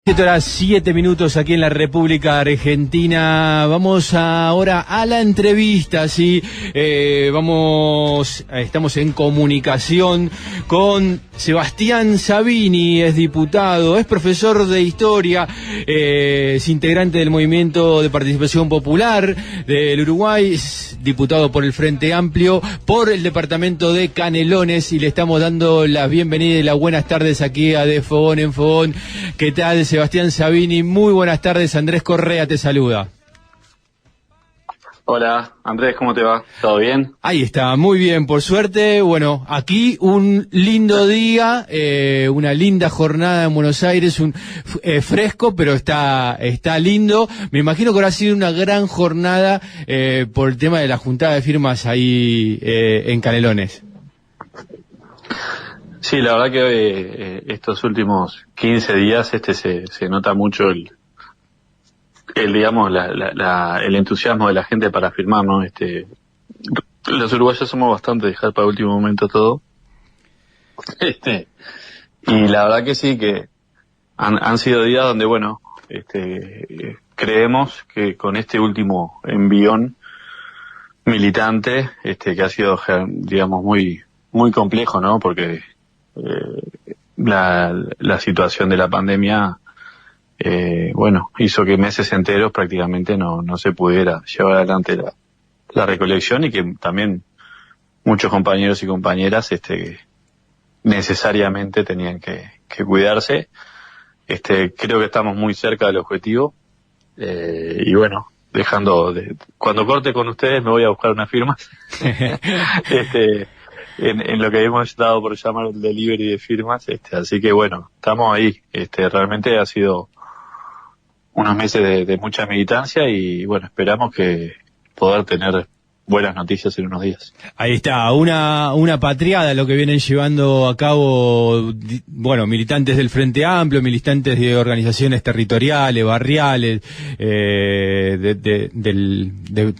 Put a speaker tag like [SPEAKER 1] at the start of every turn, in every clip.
[SPEAKER 1] Horas 7 minutos aquí en la República Argentina. Vamos ahora a la entrevista, ¿sí? Estamos en comunicación con Sebastián Sabini, es diputado, es profesor de historia, es integrante del Movimiento de Participación Popular del Uruguay, es diputado por el Frente Amplio, por el departamento de Canelones, y le estamos dando las bienvenidas y las buenas tardes aquí a De Fogón en Fogón. ¿Qué tal, Sebastián Sabini? Muy buenas tardes. Andrés Correa te saluda.
[SPEAKER 2] Hola, Andrés, ¿cómo te va? ¿Todo bien?
[SPEAKER 1] Ahí está, muy bien, por suerte. Bueno, aquí un lindo día, una linda jornada en Buenos Aires, fresco, pero está lindo. Me imagino que habrá sido una gran jornada por el tema de la juntada de firmas ahí en Canelones.
[SPEAKER 2] Sí, la verdad que estos últimos 15 días se nota mucho el entusiasmo de la gente para firmar, ¿no? Los uruguayos somos bastante de dejar para el último momento todo. Y la verdad que sí, que han sido días donde, bueno, creemos que con este último envión militante, que ha sido, digamos, muy, muy complejo, ¿no? Porque la situación de la pandemia, hizo que meses enteros prácticamente no se pudiera llevar adelante la recolección, y que también muchos compañeros y compañeras necesariamente tenían que cuidarse. Creo que estamos muy cerca del objetivo, y bueno, cuando corte con ustedes me voy a buscar una firma. En lo que hemos dado por llamar el delivery de firmas, así que bueno, estamos ahí. Realmente ha sido unos meses de mucha militancia, y bueno, esperamos que poder tener buenas noticias en unos días.
[SPEAKER 1] Ahí está, una patriada lo que vienen llevando a cabo, bueno, militantes del Frente Amplio, militantes de organizaciones territoriales, barriales, de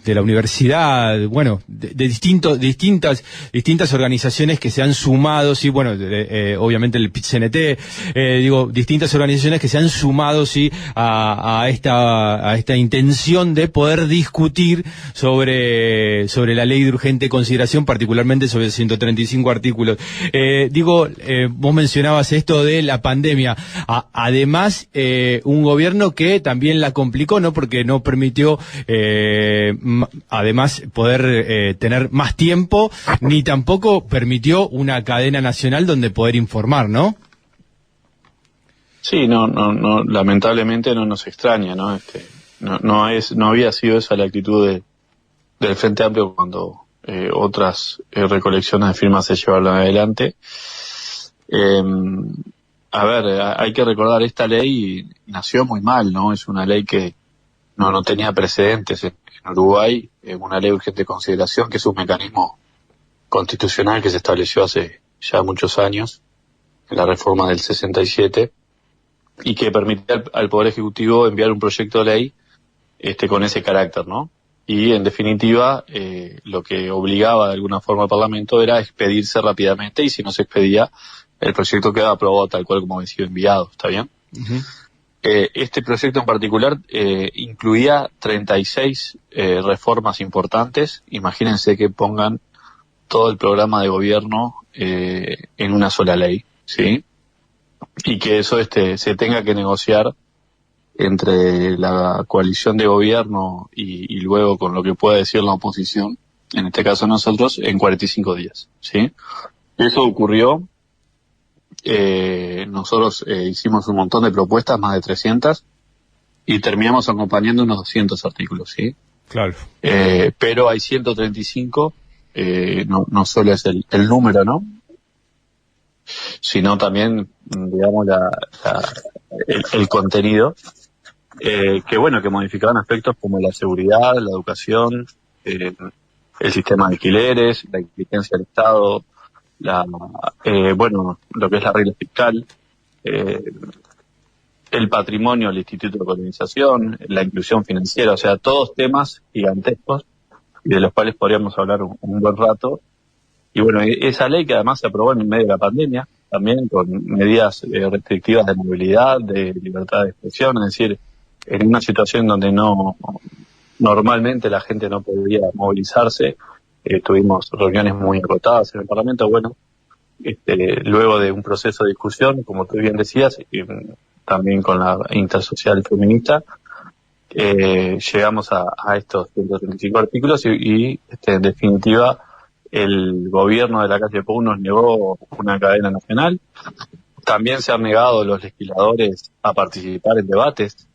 [SPEAKER 1] la universidad, bueno, de distintas organizaciones que se han sumado, sí, bueno, obviamente el PIT-CNT, distintas organizaciones que se han sumado, sí, a esta intención de poder discutir sobre la ley de urgente consideración, particularmente sobre 135 artículos. Vos mencionabas esto de la pandemia. Además, un gobierno que también la complicó, ¿no? Porque no permitió, además, poder tener más tiempo, ni tampoco permitió una cadena nacional donde poder informar, ¿no?
[SPEAKER 2] Sí, no, lamentablemente no nos extraña, ¿no? No había sido esa la actitud del Frente Amplio cuando otras recolecciones de firmas se llevaron adelante. Hay que recordar, esta ley nació muy mal, ¿no? Es una ley que no tenía precedentes en Uruguay, una ley de urgente consideración, que es un mecanismo constitucional que se estableció hace ya muchos años, en la reforma del 67, y que permitía al Poder Ejecutivo enviar un proyecto de ley con ese carácter, ¿no? Y en definitiva, lo que obligaba de alguna forma al Parlamento era expedirse rápidamente, y si no se expedía, el proyecto quedaba aprobado tal cual como había sido enviado. ¿Está bien? Uh-huh. Este proyecto en particular incluía 36 reformas importantes. Imagínense que pongan todo el programa de gobierno en una sola ley, ¿sí? Y que eso se tenga que negociar entre la coalición de gobierno y luego con lo que pueda decir la oposición, en este caso nosotros, en 45 días, ¿sí? Eso ocurrió. Nosotros hicimos un montón de propuestas, más de 300, y terminamos acompañando unos 200 artículos, ¿sí?
[SPEAKER 1] Claro.
[SPEAKER 2] Pero hay 135, no solo es el número, ¿no? Sino también, digamos, el contenido. Que modificaban aspectos como la seguridad, la educación, el sistema de alquileres, la inteligencia del Estado, lo que es la regla fiscal, el patrimonio del Instituto de Colonización, la inclusión financiera, o sea, todos temas gigantescos y de los cuales podríamos hablar un buen rato. Y bueno, esa ley, que además se aprobó en el medio de la pandemia, también con medidas restrictivas de movilidad, de libertad de expresión, es decir, en una situación donde normalmente la gente no podía movilizarse, tuvimos reuniones muy acotadas en el Parlamento. Bueno, luego de un proceso de discusión, como tú bien decías, y también con la intersocial feminista, llegamos a estos 135 artículos y en definitiva el gobierno de la calle Pou nos negó una cadena nacional. También se han negado los legisladores a participar en debates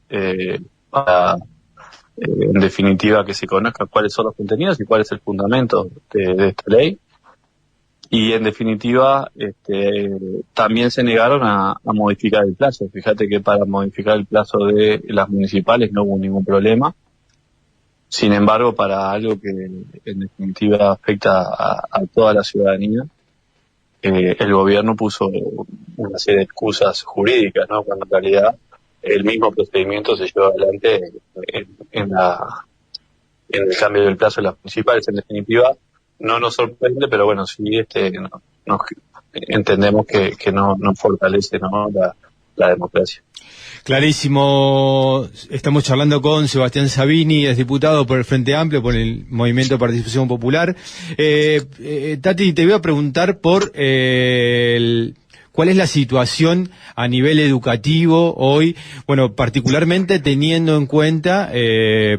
[SPEAKER 2] para, en definitiva, que se conozca cuáles son los contenidos y cuál es el fundamento de esta ley. Y en definitiva, también se negaron a modificar el plazo. Fíjate que para modificar el plazo de las municipales no hubo ningún problema. Sin embargo, para algo que en definitiva afecta a toda la ciudadanía, el gobierno puso una serie de excusas jurídicas, ¿no? Cuando en realidad el mismo procedimiento se llevó adelante en el cambio del plazo de las municipales. En definitiva, no nos sorprende, pero bueno, sí nos entendemos que no fortalece, ¿no?, la democracia.
[SPEAKER 1] Clarísimo. Estamos charlando con Sebastián Sabini, es diputado por el Frente Amplio, por el Movimiento de Participación Popular. Tati, te voy a preguntar por ¿cuál es la situación a nivel educativo hoy? Bueno, particularmente teniendo en cuenta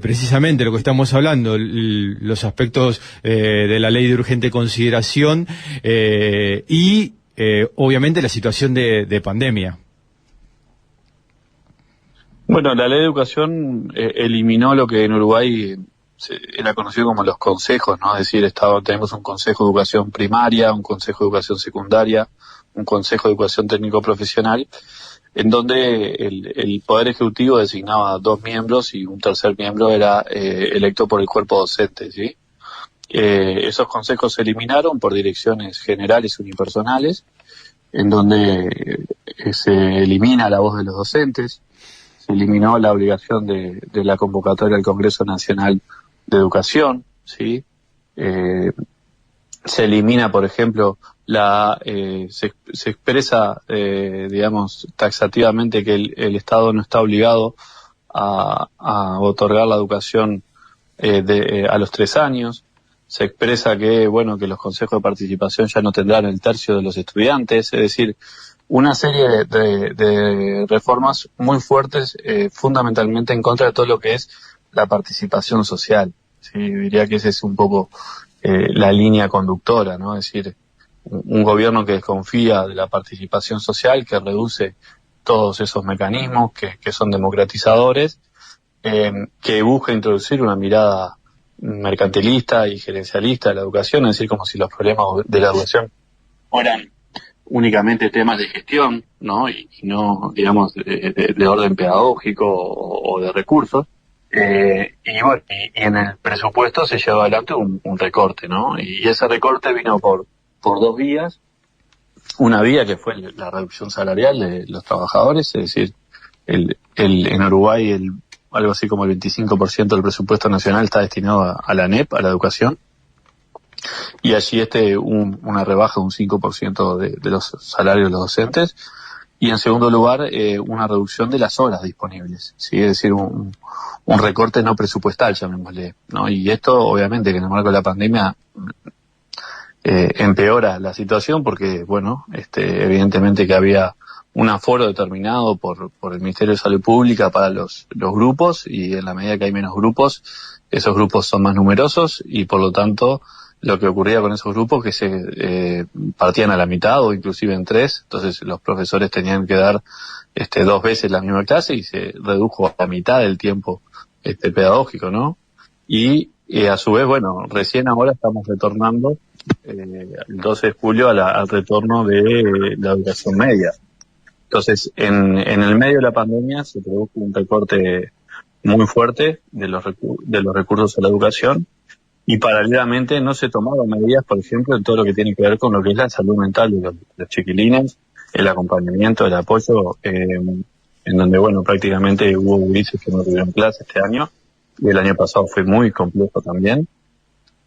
[SPEAKER 1] precisamente lo que estamos hablando, los aspectos de la ley de urgente consideración y obviamente la situación de pandemia.
[SPEAKER 2] Bueno, la ley de educación eliminó lo que en Uruguay era conocido como los consejos, ¿no? Es decir, tenemos un consejo de educación primaria, un consejo de educación secundaria, un consejo de educación técnico profesional, en donde el Poder Ejecutivo designaba 2 miembros y un tercer miembro era electo por el cuerpo docente, ¿sí? Esos consejos se eliminaron por direcciones generales unipersonales, en donde se elimina la voz de los docentes, se eliminó la obligación de la convocatoria al Congreso Nacional de Educación, ¿sí? Se elimina, por ejemplo, se expresa, digamos, taxativamente que el Estado no está obligado a otorgar la educación a los 3 años. Se expresa que, bueno, que los consejos de participación ya no tendrán el tercio de los estudiantes, es decir, una serie de reformas muy fuertes, fundamentalmente en contra de todo lo que es la participación social. Sí, diría que esa es un poco la línea conductora, ¿no? Es decir, un gobierno que desconfía de la participación social, que reduce todos esos mecanismos que son democratizadores, que busca introducir una mirada mercantilista y gerencialista de la educación, es decir, como si los problemas de la educación fueran únicamente temas de gestión, ¿no? Y no, digamos, de orden pedagógico o de recursos. Y bueno, y en el presupuesto se llevó adelante un recorte, ¿no? Y ese recorte vino por 2 vías. Una vía que fue la reducción salarial de los trabajadores, es decir, en Uruguay algo así como el 25% del presupuesto nacional está destinado a la ANEP, a la educación. Y allí una rebaja de un 5% de los salarios de los docentes. Y en segundo lugar, una reducción de las horas disponibles, ¿sí? Es decir, un recorte no presupuestal, llamémosle, ¿no? Y esto, obviamente, que en el marco de la pandemia empeora la situación porque, bueno, evidentemente que había un aforo determinado por el Ministerio de Salud Pública para los grupos, y en la medida que hay menos grupos, esos grupos son más numerosos y por lo tanto lo que ocurría con esos grupos que se partían a la mitad o inclusive en 3, entonces los profesores tenían que dar 2 veces la misma clase y se redujo a la mitad del tiempo pedagógico, ¿no? Y a su vez, bueno, recién ahora estamos retornando el 12 de julio al retorno de la educación media. Entonces, en el medio de la pandemia se produjo un recorte muy fuerte de los recursos a la educación, y paralelamente no se tomaron medidas, por ejemplo, en todo lo que tiene que ver con lo que es la salud mental de los chiquilines, el acompañamiento, el apoyo, en donde, bueno, prácticamente hubo gurises que no tuvieron clase este año, y el año pasado fue muy complejo también.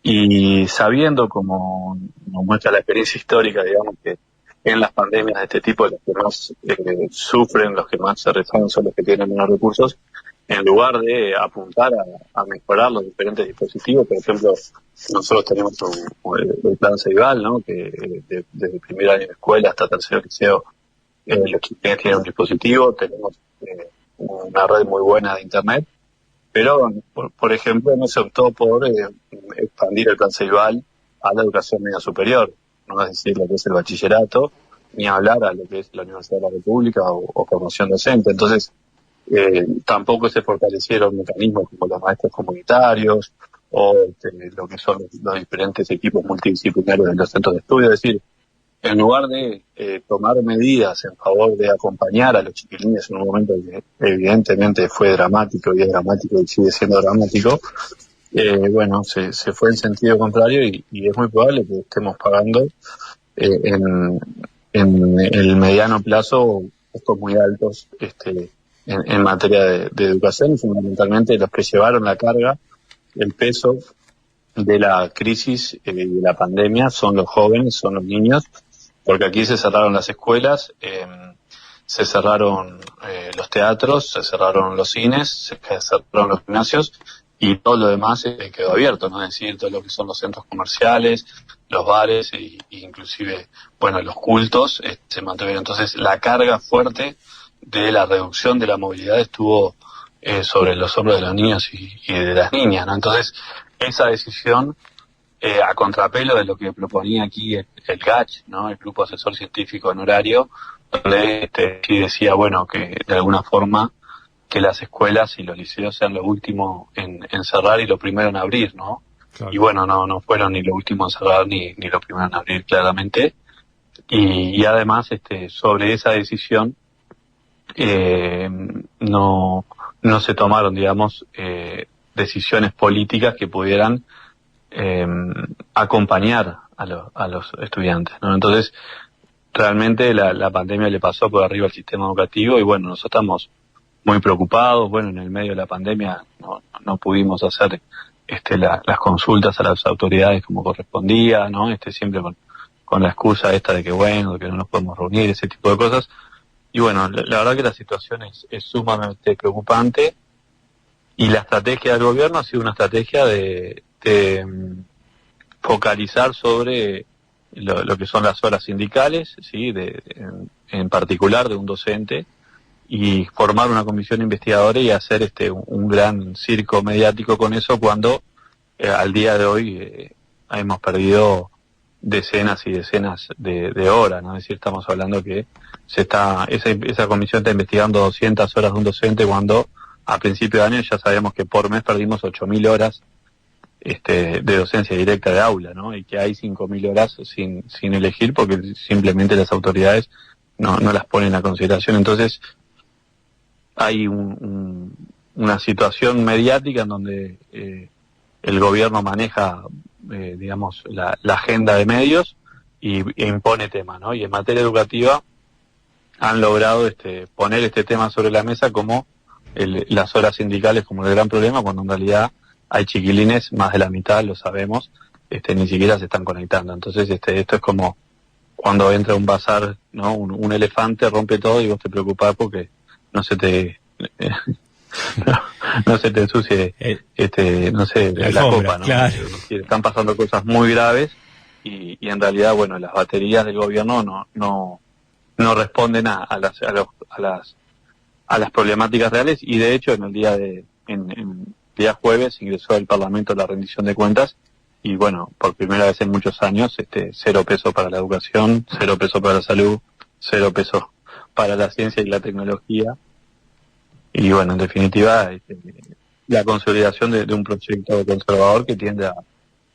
[SPEAKER 2] Y sabiendo, como nos muestra la experiencia histórica, digamos, que en las pandemias de este tipo, los que más sufren, los que más se rezan son los que tienen menos recursos, en lugar de apuntar a mejorar los diferentes dispositivos. Por ejemplo, nosotros tenemos el plan Ceibal, ¿no? Que desde primer año de escuela hasta tercer liceo, los chiquilines tienen un dispositivo, tenemos una red muy buena de internet, pero, por ejemplo, no se optó por expandir el plan Ceibal a la educación media superior, no es decir, lo que es el bachillerato, ni hablar a lo que es la Universidad de la República o formación docente. Entonces, tampoco se fortalecieron mecanismos como los maestros comunitarios o lo que son los diferentes equipos multidisciplinarios de los centros de estudio. Es decir, en lugar de tomar medidas en favor de acompañar a los chiquilines en un momento que evidentemente fue dramático y es dramático y sigue siendo dramático, bueno, se fue en sentido contrario y es muy probable que estemos pagando en el mediano plazo costos muy altos en materia de educación, y fundamentalmente los que llevaron la carga, el peso de la crisis y de la pandemia son los jóvenes, son los niños, porque aquí se cerraron las escuelas, se cerraron los teatros, se cerraron los cines, se cerraron los gimnasios y todo lo demás quedó abierto, ¿no? Es decir, todo lo que son los centros comerciales, los bares e inclusive, bueno, los cultos se mantuvieron. Entonces, la carga fuerte de la reducción de la movilidad estuvo sobre los hombros de los niños y de las niñas, ¿no? Entonces, esa decisión, a contrapelo de lo que proponía aquí el GACH, ¿no? El Grupo Asesor Científico Honorario, donde sí decía, bueno, que de alguna forma que las escuelas y los liceos sean lo último en cerrar y lo primero en abrir, ¿no? Claro. Y bueno, no fueron ni lo último en cerrar ni lo primero en abrir, claramente. Y además, sobre esa decisión, no se tomaron, digamos, decisiones políticas que pudieran acompañar a los estudiantes, ¿no? Entonces, realmente la pandemia le pasó por arriba al sistema educativo y bueno, nosotros estamos muy preocupados. Bueno, en el medio de la pandemia no pudimos hacer las consultas a las autoridades como correspondía, ¿no? Siempre con la excusa esta de que bueno, de que no nos podemos reunir, ese tipo de cosas. Y bueno, la verdad que la situación es sumamente preocupante y la estrategia del gobierno ha sido una estrategia de focalizar sobre lo que son las horas sindicales, ¿sí? En particular de un docente, y formar una comisión investigadora y hacer un gran circo mediático con eso cuando al día de hoy hemos perdido decenas y decenas de horas, ¿no? Es decir, estamos hablando que esa comisión está investigando 200 horas de un docente cuando a principio de año ya sabemos que por mes perdimos 8.000 horas de docencia directa de aula, ¿no? Y que hay 5.000 horas sin elegir porque simplemente las autoridades no las ponen a consideración. Entonces hay una situación mediática en donde el gobierno maneja, digamos, la agenda de medios e impone temas, ¿no? Y en materia educativa han logrado poner este tema sobre la mesa como las horas sindicales como el gran problema, cuando en realidad hay chiquilines, más de la mitad, lo sabemos, ni siquiera se están conectando. Entonces esto es como cuando entra un bazar, ¿no? Un elefante rompe todo y vos te preocupás porque no se te no se te ensucie no sé, la copa, ¿no? Claro. Están pasando cosas muy graves y en realidad, bueno, las baterías del gobierno no responden a las problemáticas reales. Y de hecho en el día jueves ingresó al Parlamento la rendición de cuentas y bueno, por primera vez en muchos años 0 pesos para la educación, 0 pesos para la salud, 0 pesos para la ciencia y la tecnología. Y bueno, en definitiva, la consolidación de un proyecto conservador que tiende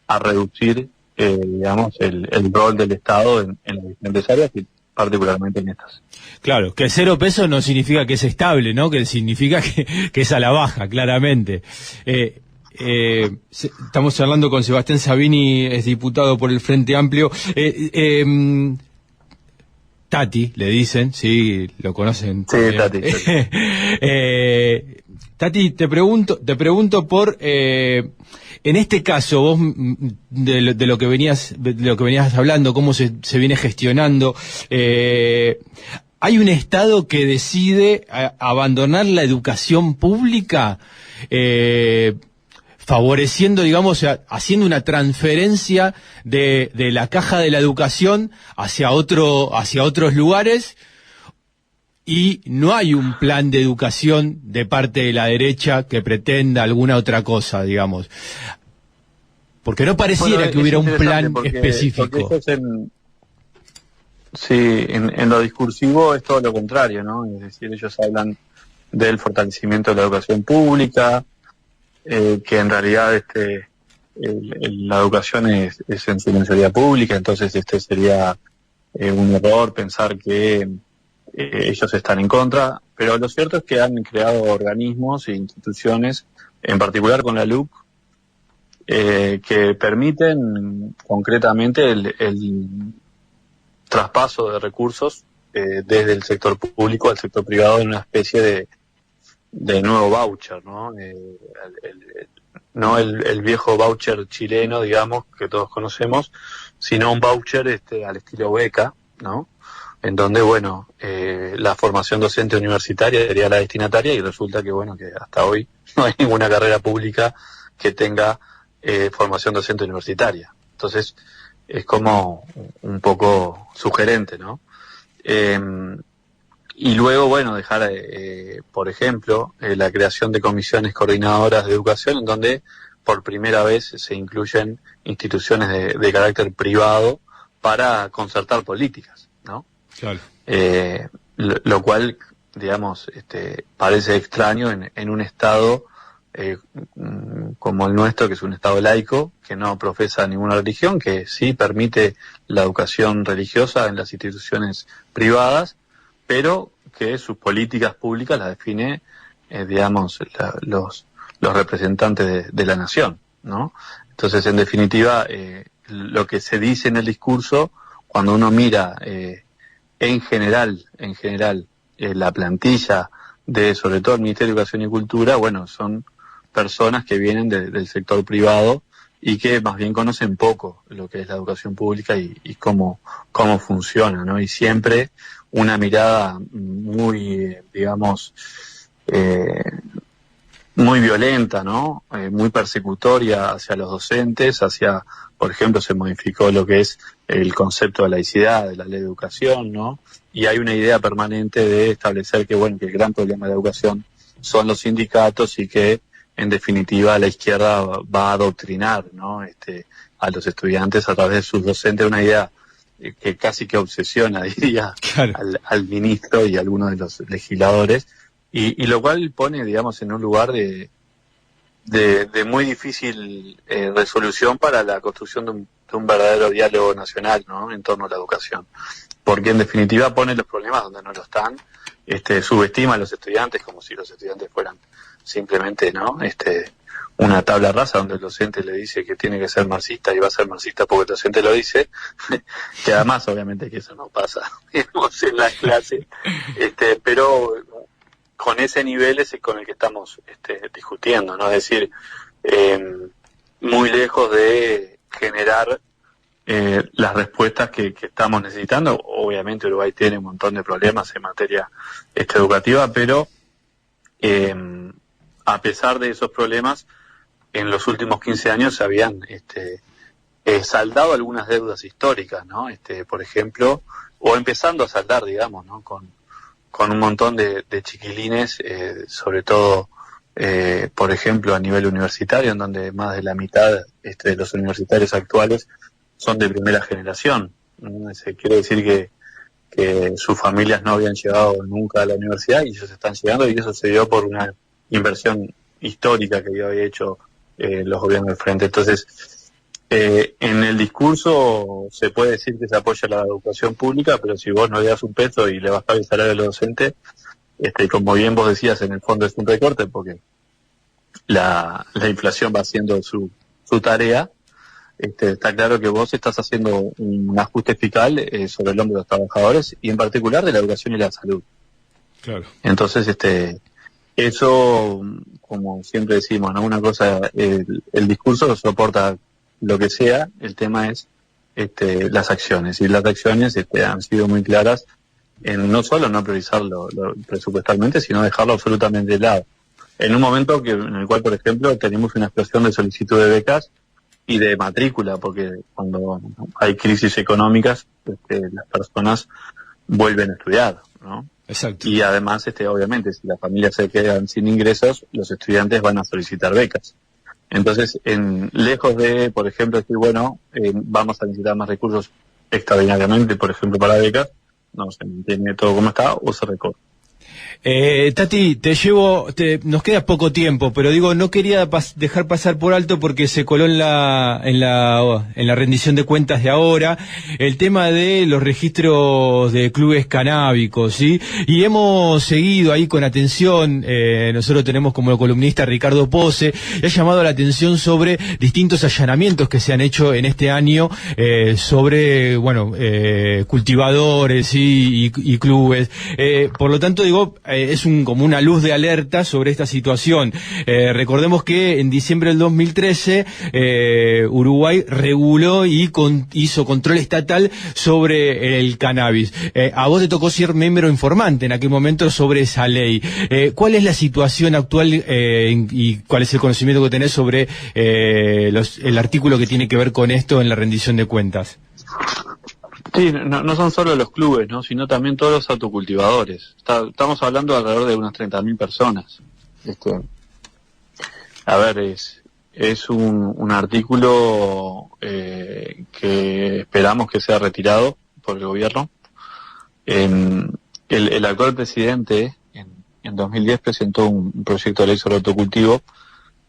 [SPEAKER 2] a reducir, digamos, el rol del Estado en las diferentes áreas y particularmente en estas.
[SPEAKER 1] Claro, que 0 pesos no significa que es estable, ¿no? Que significa que es a la baja, claramente. Estamos hablando con Sebastián Sabini, es diputado por el Frente Amplio. Tati, le dicen, sí, lo conocen.
[SPEAKER 2] Sí, Tati.
[SPEAKER 1] Tati, te pregunto por, en este caso, vos, de lo que venías hablando, cómo se viene gestionando, ¿hay un Estado que decide abandonar la educación pública, favoreciendo, digamos, haciendo una transferencia de la caja de la educación hacia otros lugares? Y no hay un plan de educación de parte de la derecha que pretenda alguna otra cosa, digamos. Porque no pareciera que hubiera un plan específico.
[SPEAKER 2] Porque en lo discursivo es todo lo contrario, ¿no? Es decir, ellos hablan del fortalecimiento de la educación pública, que en realidad la educación es en su mayoría pública, entonces sería un error pensar que ellos están en contra, pero lo cierto es que han creado organismos e instituciones, en particular con la LUC, que permiten concretamente el traspaso de recursos desde el sector público al sector privado en una especie de nuevo voucher, ¿no? No el viejo voucher chileno, digamos, que todos conocemos, sino un voucher al estilo beca, ¿no? En donde, bueno, la formación docente universitaria sería la destinataria, y resulta que, bueno, que hasta hoy no hay ninguna carrera pública que tenga formación docente universitaria. Entonces, es como un poco sugerente, ¿no? Y luego, bueno, dejar, por ejemplo, la creación de comisiones coordinadoras de educación, en donde por primera vez se incluyen instituciones de carácter privado para concertar políticas, ¿no?
[SPEAKER 1] Claro.
[SPEAKER 2] Lo cual, digamos, parece extraño en un Estado como el nuestro, que es un Estado laico, que no profesa ninguna religión, que sí permite la educación religiosa en las instituciones privadas, pero que sus políticas públicas las define, digamos, los representantes de la nación, ¿no? Entonces, en definitiva, lo que se dice en el discurso, cuando uno mira en general, la plantilla de, sobre todo, el Ministerio de Educación y Cultura, bueno, son personas que vienen del sector privado y que más bien conocen poco lo que es la educación pública y cómo funciona, ¿no? Y siempre una mirada muy, digamos, muy violenta, ¿no? Muy persecutoria hacia los docentes, por ejemplo, se modificó lo que es el concepto de laicidad de la ley de educación, ¿no? Y hay una idea permanente de establecer que, bueno, que el gran problema de la educación son los sindicatos y que, en definitiva, la izquierda va a adoctrinar, ¿no? A los estudiantes a través de sus docentes, una idea que casi que obsesiona, diría, claro, al ministro y a algunos de los legisladores, y lo cual pone, digamos, en un lugar de muy difícil resolución para la construcción de un verdadero diálogo nacional, ¿no? En torno a la educación, porque en definitiva pone los problemas donde no lo están, subestima a los estudiantes como si los estudiantes fueran simplemente, ¿no? Una tabla rasa donde el docente le dice que tiene que ser marxista y va a ser marxista porque el docente lo dice, que además obviamente que eso no pasa, digamos, en las clases, pero con ese nivel es con el que estamos discutiendo, ¿no? Es decir, muy lejos de generar las respuestas que estamos necesitando. Obviamente Uruguay tiene un montón de problemas en materia educativa, pero a pesar de esos problemas, en los últimos 15 años se habían saldado algunas deudas históricas, ¿no? Por ejemplo, o empezando a saldar, digamos, ¿no? Con un montón de chiquilines, sobre todo, por ejemplo, a nivel universitario, en donde más de la mitad de los universitarios actuales son de primera generación. Quiere decir que sus familias no habían llegado nunca a la universidad y ellos están llegando, y eso se dio por una inversión histórica que había hecho los gobiernos del frente. Entonces, en el discurso se puede decir que se apoya la educación pública, pero si vos no le das un peso y le bajás el salario a los docentes, como bien vos decías, en el fondo es un recorte, porque la inflación va haciendo su tarea. Está claro que vos estás haciendo un ajuste fiscal sobre el hombro de los trabajadores, y en particular de la educación y la salud.
[SPEAKER 1] Claro.
[SPEAKER 2] Entonces, eso como siempre decimos, ¿no? Una cosa, el discurso soporta lo que sea, el tema es las acciones, y las acciones han sido muy claras en no solo no priorizarlo presupuestalmente, sino dejarlo absolutamente de lado. En un momento en el cual, por ejemplo, tenemos una explosión de solicitud de becas y de matrícula, porque cuando hay crisis económicas, las personas vuelven a estudiar, ¿no?
[SPEAKER 1] Exacto.
[SPEAKER 2] Y además, obviamente, si las familias se quedan sin ingresos, los estudiantes van a solicitar becas. Entonces, lejos de, por ejemplo, decir, bueno, vamos a necesitar más recursos extraordinariamente, por ejemplo, para becas, no, se mantiene todo como está o se recorta.
[SPEAKER 1] Tati, nos queda poco tiempo, pero digo, no quería dejar pasar por alto porque se coló en la rendición de cuentas de ahora el tema de los registros de clubes canábicos, ¿sí? Y hemos seguido ahí con atención, nosotros tenemos como columnista a Ricardo Pose, y ha llamado la atención sobre distintos allanamientos que se han hecho en este año, sobre, cultivadores, ¿sí? y clubes. Por lo tanto, digo, es como una luz de alerta sobre esta situación. Recordemos que en diciembre del 2013 Uruguay reguló y hizo control estatal sobre el cannabis. A vos te tocó ser miembro informante en aquel momento sobre esa ley. ¿Cuál es la situación actual y cuál es el conocimiento que tenés sobre el artículo que tiene que ver con esto en la rendición de cuentas?
[SPEAKER 2] Sí, no son solo los clubes, ¿no? Sino también todos los autocultivadores. Estamos hablando de alrededor de unas 30.000 personas. Es un artículo que esperamos que sea retirado por el gobierno. El actual presidente en 2010 presentó un proyecto de ley sobre autocultivo,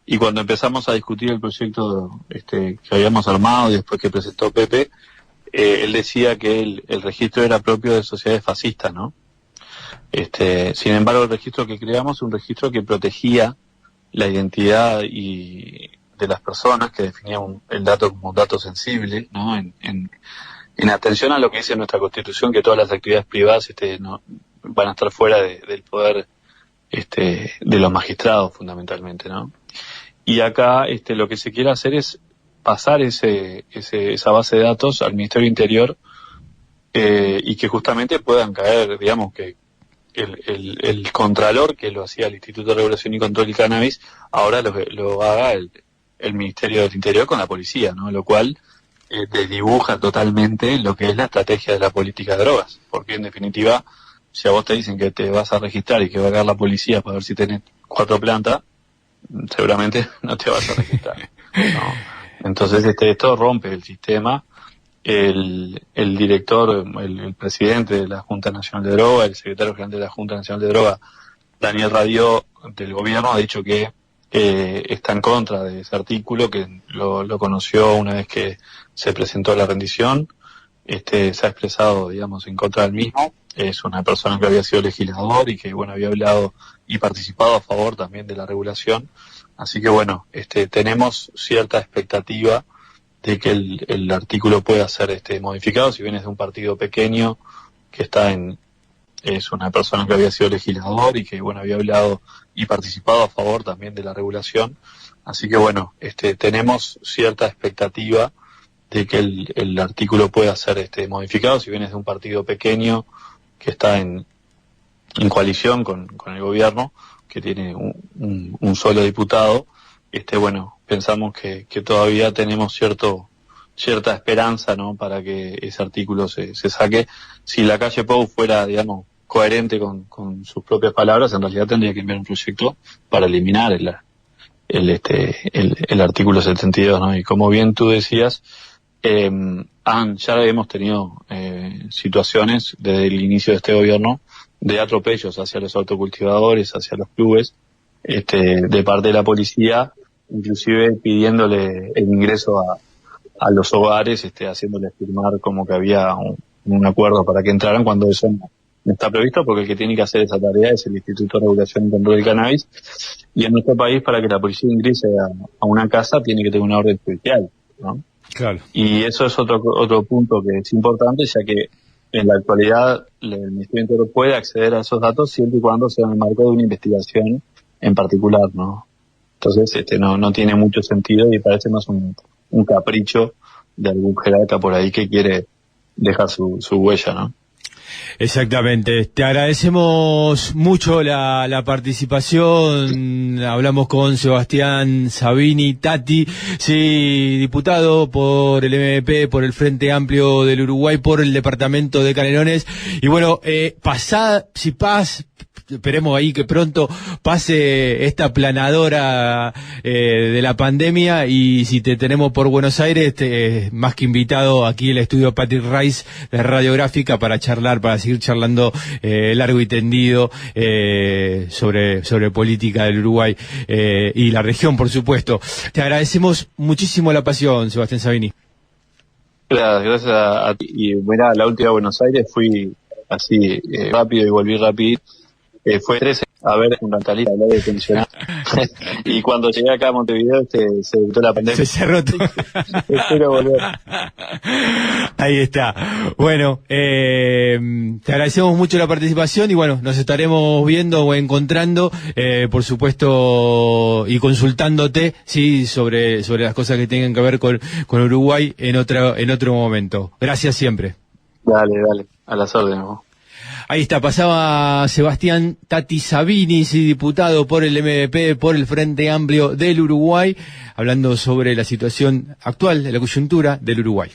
[SPEAKER 2] y cuando empezamos a discutir el proyecto que habíamos armado y después que presentó Pepe, él decía que el registro era propio de sociedades fascistas, ¿no? Sin embargo, el registro que creamos es un registro que protegía la identidad de las personas, que definía el dato como un dato sensible, ¿no? En atención a lo que dice nuestra Constitución, que todas las actividades privadas no van a estar fuera del poder de los magistrados, fundamentalmente, ¿no? Y acá lo que se quiere hacer es pasar esa base de datos al Ministerio del Interior, y que justamente puedan caer, digamos, que el contralor que lo hacía el Instituto de Regulación y Control del Cannabis, ahora lo haga el Ministerio del Interior con la policía, ¿no? Lo cual desdibuja totalmente lo que es la estrategia de la política de drogas, porque en definitiva, si a vos te dicen que te vas a registrar y que va a caer la policía para ver si tenés 4 plantas, seguramente no te vas a registrar, ¿no? Entonces esto rompe el sistema. El director, el presidente de la Junta Nacional de Droga, el secretario general de la Junta Nacional de Droga, Daniel Radió, del gobierno, ha dicho que está en contra de ese artículo, que lo conoció una vez que se presentó la rendición. Se ha expresado, digamos, en contra del mismo. Es una persona que había sido legislador y que, había hablado y participado a favor también de la regulación. Así que, tenemos cierta expectativa de que el artículo pueda ser modificado, si bien es de un partido pequeño que es una persona que había sido legislador y que, había hablado y participado a favor también de la regulación. Así que, tenemos cierta expectativa de que el artículo pueda ser modificado, si bien es de un partido pequeño que está en coalición con el gobierno, que tiene un solo diputado. Pensamos que todavía tenemos cierta esperanza, ¿no?, para que ese artículo se saque. Si la calle Pou fuera, digamos, coherente con sus propias palabras, en realidad tendría que enviar un proyecto para eliminar el artículo 72, ¿no? Y como bien tú decías, ya hemos tenido situaciones desde el inicio de este gobierno de atropellos hacia los autocultivadores, hacia los clubes, de parte de la policía, inclusive pidiéndole el ingreso a los hogares, haciéndoles firmar como que había un acuerdo para que entraran, cuando eso no está previsto, porque el que tiene que hacer esa tarea es el Instituto de Regulación y Control del Cannabis. Y en nuestro país, para que la policía ingrese a una casa, tiene que tener una orden judicial, ¿no?
[SPEAKER 1] Claro.
[SPEAKER 2] Y eso es otro punto que es importante, ya que en la actualidad el Ministerio del Interior puede acceder a esos datos siempre y cuando sea en el marco de una investigación en particular, ¿no? Entonces, no tiene mucho sentido y parece más un capricho de algún jerarca por ahí que quiere dejar su huella, ¿no?
[SPEAKER 1] Exactamente. Te agradecemos mucho la participación. Hablamos con Sebastián Sabini, Tati, sí, diputado por el MVP, por el Frente Amplio del Uruguay, por el departamento de Canelones. Y bueno, esperemos ahí que pronto pase esta planadora de la pandemia, y si te tenemos por Buenos Aires, más que invitado aquí el estudio Patrick Rice de Radiográfica para seguir charlando largo y tendido sobre política del Uruguay y la región, por supuesto. Te agradecemos muchísimo la pasión, Sebastián Sabini.
[SPEAKER 2] Gracias a ti. Y mira, la última a Buenos Aires fui así rápido y volví rápido. Fue 13 a ver un Talita hablar de pensionar. Y cuando llegué acá a Montevideo se evitó la pandemia.
[SPEAKER 1] Se cerró todo.
[SPEAKER 2] Espero volver.
[SPEAKER 1] Ahí está. Bueno, te agradecemos mucho la participación y bueno, nos estaremos viendo o encontrando, por supuesto, y consultándote, sí, sobre las cosas que tengan que ver con Uruguay en otro momento. Gracias siempre.
[SPEAKER 2] Dale, a las órdenes.
[SPEAKER 1] Ahí está, pasaba Sebastián Tati Sabini, sí, diputado por el MVP, por el Frente Amplio del Uruguay, hablando sobre la situación actual de la coyuntura del Uruguay.